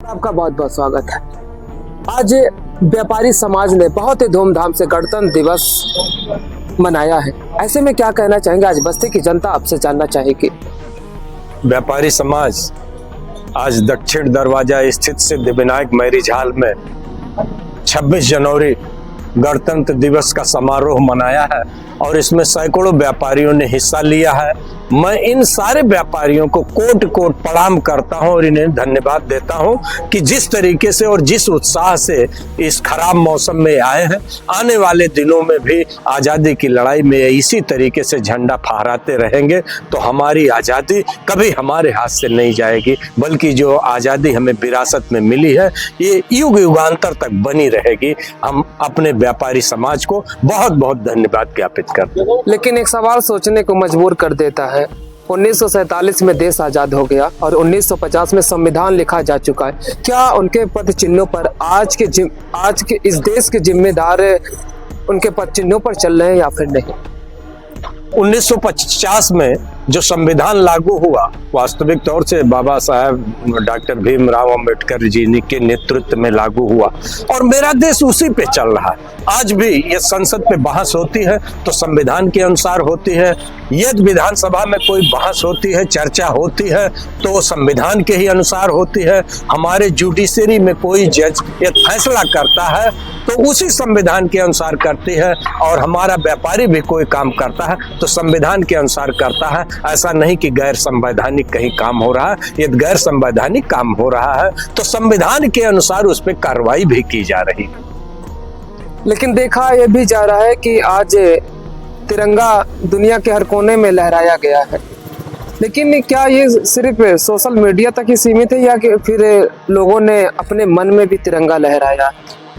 आपका बहुत बहुत स्वागत है। आज व्यापारी समाज ने बहुत ही धूमधाम से गणतंत्र दिवस मनाया है। ऐसे में क्या कहना चाहेंगे, आज बस्ती की जनता आपसे जानना चाहेगी। व्यापारी समाज आज दक्षिण दरवाजा स्थित सिद्धिविनायक मैरिज हॉल में 26 जनवरी गणतंत्र दिवस का समारोह मनाया है और इसमें सैकड़ों व्यापारियों ने हिस्सा लिया है। मैं इन सारे व्यापारियों को कोट कोट प्रणाम करता हूं और इन्हें धन्यवाद देता हूं कि जिस तरीके से और जिस उत्साह से इस खराब मौसम में आए हैं, आने वाले दिनों में भी आज़ादी की लड़ाई में इसी तरीके से झंडा फहराते रहेंगे तो हमारी आज़ादी कभी हमारे हाथ से नहीं जाएगी, बल्कि जो आज़ादी हमें विरासत में मिली है ये युग युगांतर तक बनी रहेगी। हम अपने व्यापारी समाज को बहुत बहुत धन्यवाद ज्ञापित करते हैं। लेकिन एक सवाल सोचने को मजबूर कर देता है। 1947 में देश आजाद हो गया और 1950 में संविधान लिखा जा चुका है। क्या उनके पद चिन्हों पर आज के इस देश के जिम्मेदार उनके पद चिन्हों पर चल रहे हैं या फिर नहीं? 1950 में जो संविधान लागू हुआ, वास्तविक तौर से बाबा साहब डॉक्टर भीमराव अंबेडकर जी के नेतृत्व में लागू हुआ और मेरा देश उसी पे चल रहा है। आज भी ये संसद पे बहस होती है तो संविधान के अनुसार होती है। यदि विधानसभा में कोई बहस होती है, चर्चा होती है तो संविधान के ही अनुसार होती है। हमारे जुडिशरी में कोई जज ये फैसला करता है तो उसी संविधान के अनुसार करती है और हमारा व्यापारी भी कोई काम करता है तो संविधान के अनुसार करता है। ऐसा नहीं कि गैर संवैधानिक कहीं काम हो रहा है। यदि गैर संवैधानिक काम हो रहा है तो संविधान के अनुसार उस पर कार्रवाई भी की जा रही है। लेकिन देखा यह भी जा रहा है कि आज तिरंगा दुनिया के हर कोने में लहराया गया है। लेकिन क्या ये सिर्फ सोशल मीडिया तक ही सीमित है या कि फिर लोगों ने अपने मन में भी तिरंगा लहराया?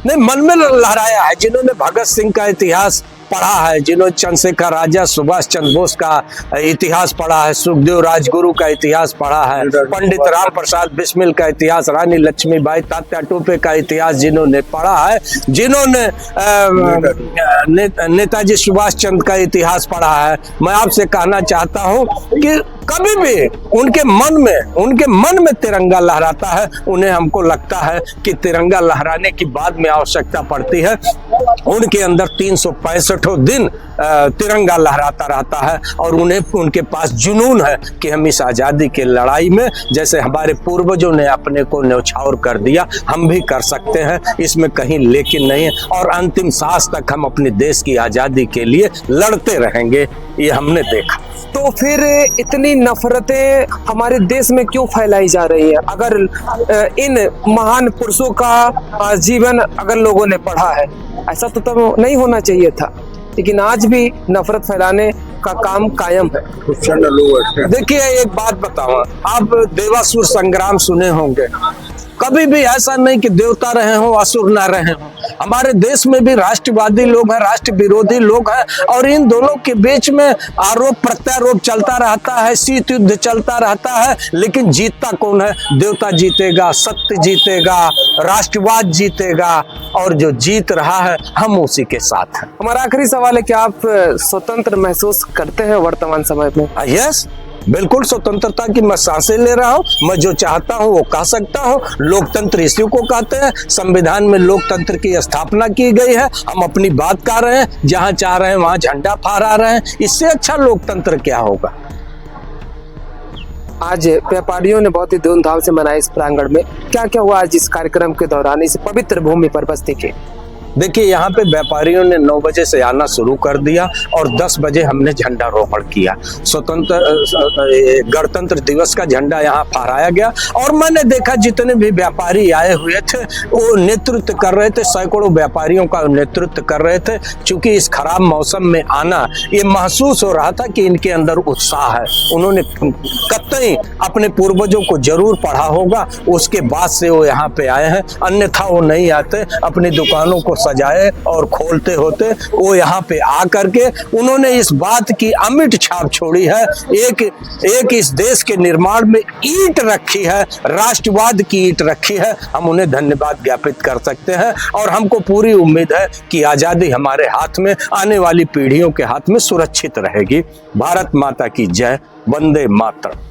नहीं, मन में लहराया है। जिन्होंने भगत सिंह का इतिहास पढ़ा है, जिन्होंने चंद्रशेखर आजाद, सुभाष चंद्र बोस का इतिहास पढ़ा है, सुखदेव राजगुरु का इतिहास पढ़ा है, पंडित राम प्रसाद बिस्मिल का इतिहास, रानी लक्ष्मीबाई, तात्या टोपे का इतिहास जिन्होंने पढ़ा है, जिन्होंने नेताजी सुभाष चंद्र का इतिहास पढ़ा है, मैं आपसे कहना चाहता हूं कि कभी भी उनके मन में तिरंगा लहराता है। उन्हें हमको लगता है कि तिरंगा लहराने की बाद में आवश्यकता पड़ती है। उनके अंदर 365 दिन तिरंगा लहराता रहता है और उनके पास जुनून है कि हम इस आज़ादी की लड़ाई में, जैसे हमारे पूर्वजों ने अपने को न्यौछावर कर दिया, हम भी कर सकते हैं। इसमें कहीं लेकिन नहीं है और अंतिम सांस तक हम अपने देश की आज़ादी के लिए लड़ते रहेंगे, ये हमने देखा। तो फिर इतनी नफरतें हमारे देश में क्यों फैलाई जा रही है? अगर इन महान पुरुषों का जीवन अगर लोगों ने पढ़ा है, ऐसा तो तब नहीं होना चाहिए था, लेकिन आज भी नफरत फैलाने का काम कायम है। देखिए, एक बात बताऊं, आप देवासुर संग्राम सुने होंगे। कभी भी ऐसा नहीं कि देवता रहे हों, असुर ना रहे हों। हमारे देश में भी राष्ट्रवादी लोग हैं, राष्ट्र विरोधी लोग हैं और इन दोनों के बीच में आरोप प्रत्यारोप चलता रहता है, शीत युद्ध चलता रहता है। लेकिन जीतता कौन है? देवता जीतेगा, सत्य जीतेगा, राष्ट्रवाद जीतेगा और जो जीत रहा है हम उसी के साथ हैं। हमारा आखिरी सवाल है, क्या आप स्वतंत्र महसूस करते हैं वर्तमान समय में? यस, बिल्कुल स्वतंत्रता की मैं सांसें ले रहा हूँ। मैं जो चाहता हूँ वो कह सकता हूँ। लोकतंत्र इसी को कहते हैं। संविधान में लोकतंत्र की स्थापना की गई है। हम अपनी बात कर रहे हैं, जहाँ चाह रहे हैं वहाँ झंडा फहरा रहे हैं। इससे अच्छा लोकतंत्र क्या होगा? आज व्यापारियों ने बहुत ही धूमधाम से मनाया इस प्रांगण में। क्या क्या हुआ आज इस कार्यक्रम के दौरान इस पवित्र भूमि पर बस्ती के? देखिए, यहाँ पे व्यापारियों ने 9 बजे से आना शुरू कर दिया और 10 बजे हमने झंडारोहण किया। गणतंत्र दिवस का झंडा यहाँ फहराया गया और मैंने देखा जितने भी व्यापारी आए हुए थे वो नेतृत्व कर रहे थे, सैकड़ों व्यापारियों का नेतृत्व कर रहे थे। क्योंकि इस खराब मौसम में आना, ये महसूस हो रहा था कि इनके अंदर उत्साह है। उन्होंने कतई अपने पूर्वजों को जरूर पढ़ा होगा, उसके बाद से वो यहाँ पे आए हैं, अन्यथा वो नहीं आते। अपनी दुकानों को सजाए और खोलते होते वो यहाँ पे आ करके उन्होंने इस बात की अमिट छाप छोड़ी है। एक इस देश के निर्माण में ईंट रखी है, राष्ट्रवाद की ईंट रखी है। हम उन्हें धन्यवाद ज्ञापित कर सकते हैं और हमको पूरी उम्मीद है कि आजादी हमारे हाथ में, आने वाली पीढ़ियों के हाथ में सुरक्षित रहेगी। भारत माता की जय। वंदे मातरम।